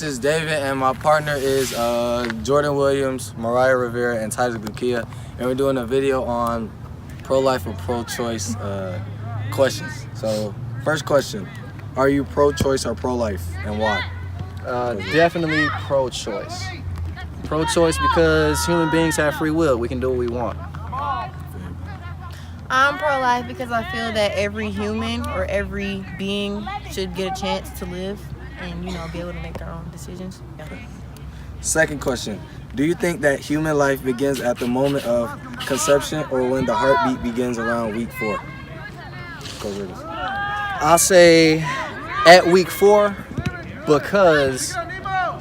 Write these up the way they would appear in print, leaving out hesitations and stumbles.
this is David, and my partner is Jordan Williams, Mariah Rivera, and Titus Gukia, and we're doing a video on pro-life or pro-choice questions. So, first question, are you pro-choice or pro-life, and why? Definitely pro-choice. Pro-choice because human beings have free will. We can do what we want. I'm pro-life because I feel that every human or every being should get a chance to live and, be able to make their own decisions. Yeah. Second question, do you think that human life begins at the moment of conception or when the heartbeat begins around week 4? Go with us. I'll say at week 4 because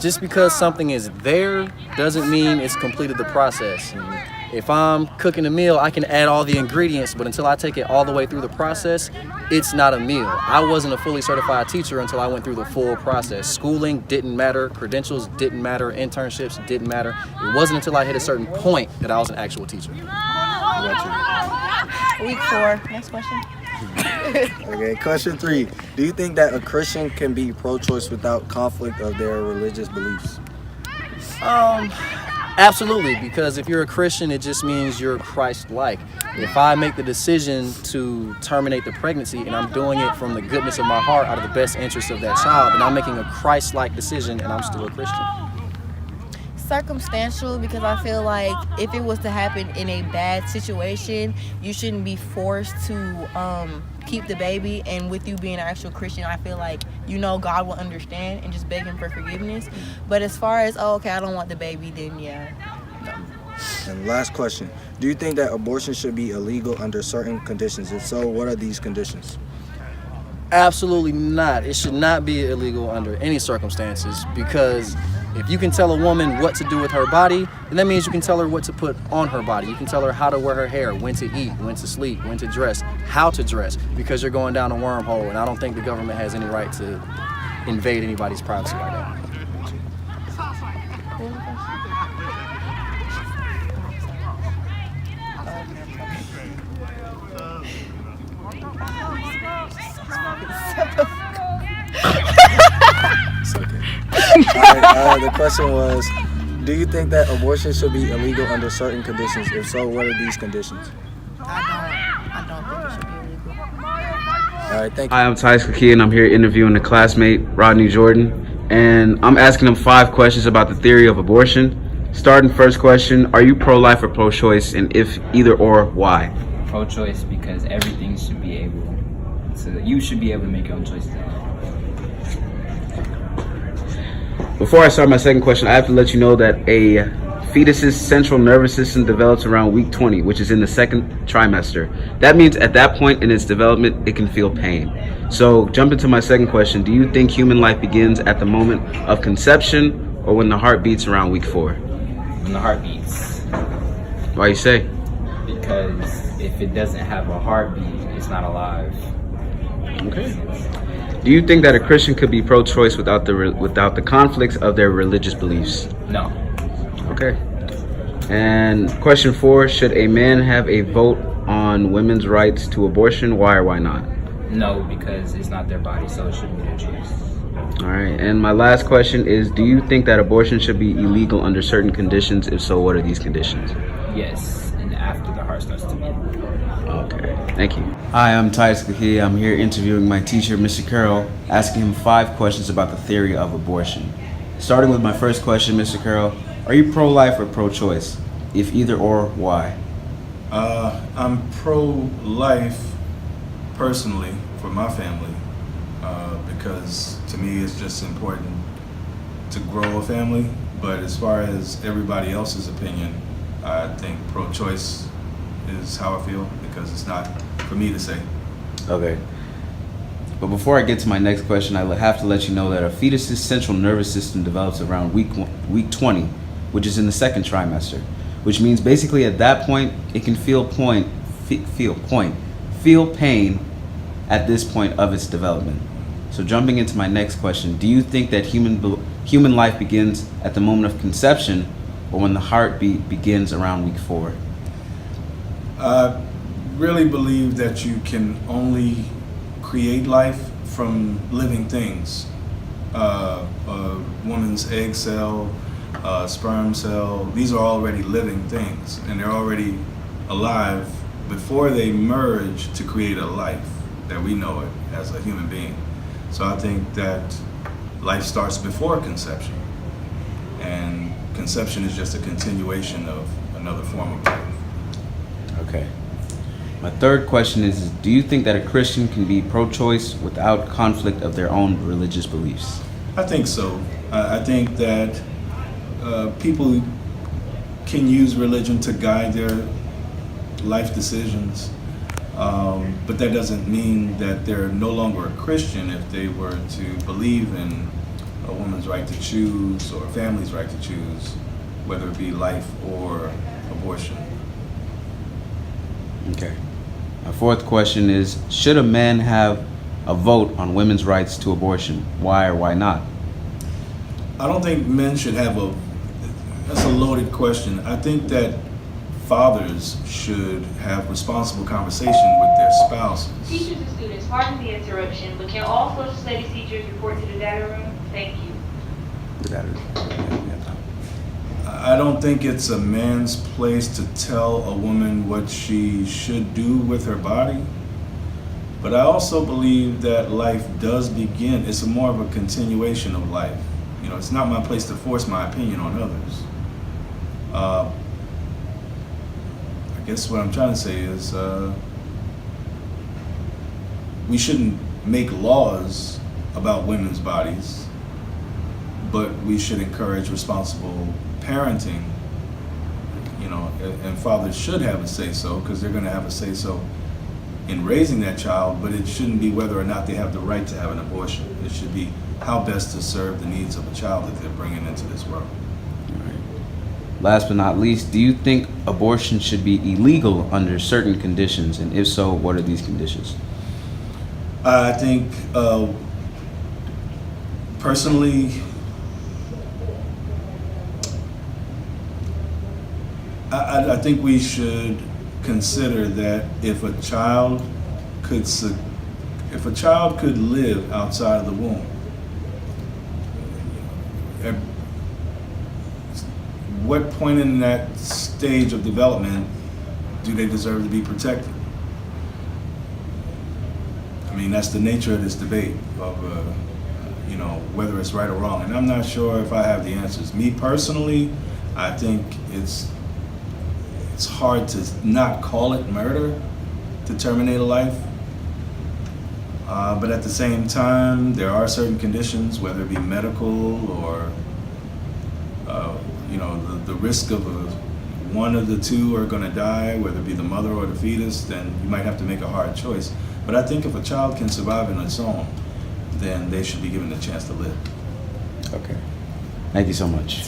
just because something is there doesn't mean it's completed the process. If I'm cooking a meal, I can add all the ingredients, but until I take it all the way through the process, it's not a meal. I wasn't a fully certified teacher until I went through the full process. Schooling didn't matter, credentials didn't matter, internships didn't matter. It wasn't until I hit a certain point that I was an actual teacher. Week 4, next question. Okay, question 3. Do you think that a Christian can be pro-choice without conflict of their religious beliefs? Absolutely, because if you're a Christian, it just means you're Christ-like. If I make the decision to terminate the pregnancy and I'm doing it from the goodness of my heart out of the best interest of that child, then I'm making a Christ-like decision and I'm still a Christian. Circumstantial, because I feel like if it was to happen in a bad situation, you shouldn't be forced to keep the baby, and with you being an actual Christian, I feel like God will understand and just beg him for forgiveness. But as far as I don't want the baby, then yeah, no. And last question, do you think that abortion should be illegal under certain conditions? If so, what are these conditions? Absolutely not. It should not be illegal under any circumstances, because if you can tell a woman what to do with her body, then that means you can tell her what to put on her body. You can tell her how to wear her hair, when to eat, when to sleep, when to dress, how to dress, because you're going down a wormhole, and I don't think the government has any right to invade anybody's privacy like that. The question was, do you think that abortion should be illegal under certain conditions? If so, what are these conditions? I don't think it should be illegal. All right, thank you. Hi, I'm Titus Gukia, and I'm here interviewing a classmate, Rodney Jordan, and I'm asking him 5 questions about the theory of abortion. Starting first question, are you pro-life or pro-choice, and if either or, why? Pro-choice because everything should be able to, you should be able to make your own choices in life. Before I start my second question, I have to let you know that a fetus's central nervous system develops around week 20, which is in the second trimester. That means at that point in its development, it can feel pain. So, jump into my second question. Do you think human life begins at the moment of conception or when the heart beats around week 4? When the heart beats. Why you say? Because if it doesn't have a heartbeat, it's not alive. Okay. Do you think that a Christian could be pro-choice without the conflicts of their religious beliefs? No. Okay. And question 4, should a man have a vote on women's rights to abortion? Why or why not? No, because it's not their body, so it shouldn't be their choice. All right. And my last question is, do you think that abortion should be illegal under certain conditions? If so, what are these conditions? Yes, and after the heart starts to beat. Okay. Thank you. Hi, I'm Titus Gukia. I'm here interviewing my teacher, Mr. Carroll, asking him 5 questions about the theory of abortion. Starting with my first question, Mr. Carroll, are you pro-life or pro-choice? If either or, why? I'm pro-life personally for my family because to me it's just important to grow a family. But as far as everybody else's opinion, I think pro-choice is how I feel because it's not for me to say. Okay. But before I get to my next question, I have to let you know that a fetus's central nervous system develops around week 20, which is in the second trimester, which means basically at that point, it can feel pain at this point of its development. So jumping into my next question, do you think that human life begins at the moment of conception or when the heartbeat begins around week 4? I really believe that you can only create life from living things. a woman's egg cell, sperm cell, these are already living things, and they're already alive before they merge to create a life that we know it as a human being. So I think that life starts before conception, and conception is just a continuation of another form of life. Okay. My third question is, do you think that a Christian can be pro-choice without conflict of their own religious beliefs? I think so. I think that people can use religion to guide their life decisions, but that doesn't mean that they're no longer a Christian if they were to believe in a woman's right to choose or a family's right to choose, whether it be life or abortion. Okay. My fourth question is, should a man have a vote on women's rights to abortion? Why or why not? I don't think men should have that's a loaded question. I think that fathers should have responsible conversation with their spouses. Teachers and students, pardon the interruption, but can all social studies teachers report to the data room? Thank you. I don't think it's a man's place to tell a woman what she should do with her body. But I also believe that life does begin. It's more of a continuation of life. You know, it's not my place to force my opinion on others. I guess what I'm trying to say is we shouldn't make laws about women's bodies, but we should encourage responsible parenting, you know, and fathers should have a say-so because they're going to have a say-so in raising that child, but it shouldn't be whether or not they have the right to have an abortion. It should be how best to serve the needs of a child that they're bringing into this world. All right. Last but not least, do you think abortion should be illegal under certain conditions? And if so, what are these conditions? I think, personally, I think we should consider that if a child could live outside of the womb, at what point in that stage of development do they deserve to be protected? I mean, that's the nature of this debate of, you know, whether it's right or wrong. And I'm not sure if I have the answers. Me personally, I think it's hard to not call it murder to terminate a life. But at the same time, there are certain conditions, whether it be medical or, you know, the risk of one of the two are going to die, whether it be the mother or the fetus, then you might have to make a hard choice. But I think if a child can survive on its own, then they should be given the chance to live. Okay. Thank you so much.